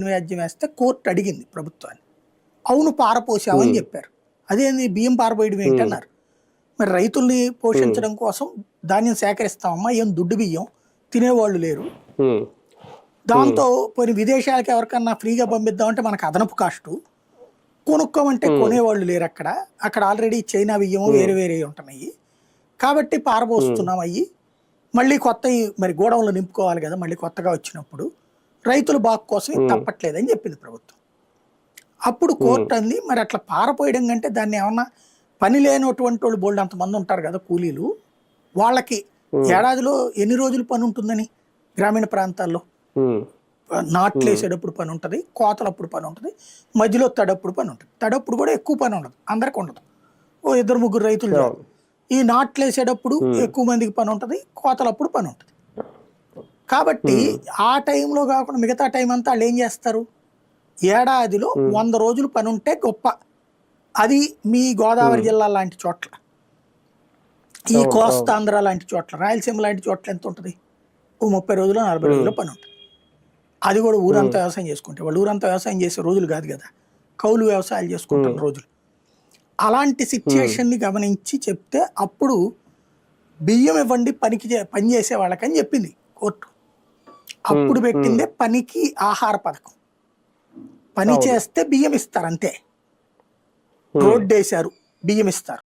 వ్యాజ్యం వేస్తే కోర్టు అడిగింది ప్రభుత్వాన్ని. అవును పారపోసామని చెప్పారు. అదేంది బియ్యం పారపోయడం ఏంటన్నారు. మరి రైతుల్ని పోషించడం కోసం ధాన్యం సేకరిస్తామమ్మా, ఏం దుడ్డు బియ్యం తినేవాళ్ళు లేరు, దాంతో పోనీ విదేశాలకు ఎవరికన్నా ఫ్రీగా పంపిద్దామంటే మనకు అదనపు కాస్టు, కొనుక్కోమంటే కొనేవాళ్ళు లేరు. అక్కడ ఆల్రెడీ చైనా బియ్యం వేరే వేరే ఉంటున్నాయి కాబట్టి పారబోస్తున్నాం. అయ్యి మళ్ళీ కొత్త మరి గోడౌన్లు నింపుకోవాలి కదా, మళ్ళీ కొత్తగా వచ్చినప్పుడు రైతుల బాగు కోసం తప్పట్లేదని చెప్పింది ప్రభుత్వం. అప్పుడు కోర్టు అంది మరి అట్లా పారపోయడం కంటే దాన్ని ఏమన్నా పని లేనటువంటి వాళ్ళు బోల్డ్ అంతమంది ఉంటారు కదా కూలీలు, వాళ్ళకి ఏడాదిలో ఎన్ని రోజులు పని ఉంటుందని, గ్రామీణ ప్రాంతాల్లో నాట్లు వేసేటప్పుడు పని ఉంటుంది, కోతలప్పుడు పని ఉంటుంది, మధ్యలో తడప్పుడు పని ఉంటుంది. తడప్పుడు కూడా ఎక్కువ పని ఉండదు, అందరికి ఉండదు, ఓ 2-3 రైతులు. ఈ నాట్లు వేసేటప్పుడు ఎక్కువ మందికి పని ఉంటుంది, కోతలప్పుడు పని ఉంటుంది. కాబట్టి ఆ టైంలో కాకుండా మిగతా టైం అంతా వాళ్ళు ఏం చేస్తారు, ఏడాదిలో 100 రోజులు పని ఉంటే గొప్ప. అది మీ గోదావరి జిల్లా లాంటి చోట్ల, ఈ కోస్తాంధ్ర లాంటి చోట్ల, రాయలసీమ లాంటి చోట్ల ఎంత ఉంటుంది, ఓ 30 రోజులు 40 రోజులు పని ఉంటుంది. అది కూడా ఊరంతా వ్యవసాయం చేసుకుంటే, వాళ్ళు ఊరంతా వ్యవసాయం చేసే రోజులు కాదు కదా, కౌలు వ్యవసాయాలు చేసుకుంటున్న రోజులు. అలాంటి సిచ్యుయేషన్ని గమనించి చెప్తే అప్పుడు బియ్యం ఇవ్వండి పని చేసే వాళ్ళకని చెప్పింది కోర్టు. అప్పుడు పెట్టిందే పనికి ఆహార పథకం. పని చేస్తే బియ్యం ఇస్తారు అంతే, రోడ్డు వేశారు బియ్యం ఇస్తారు.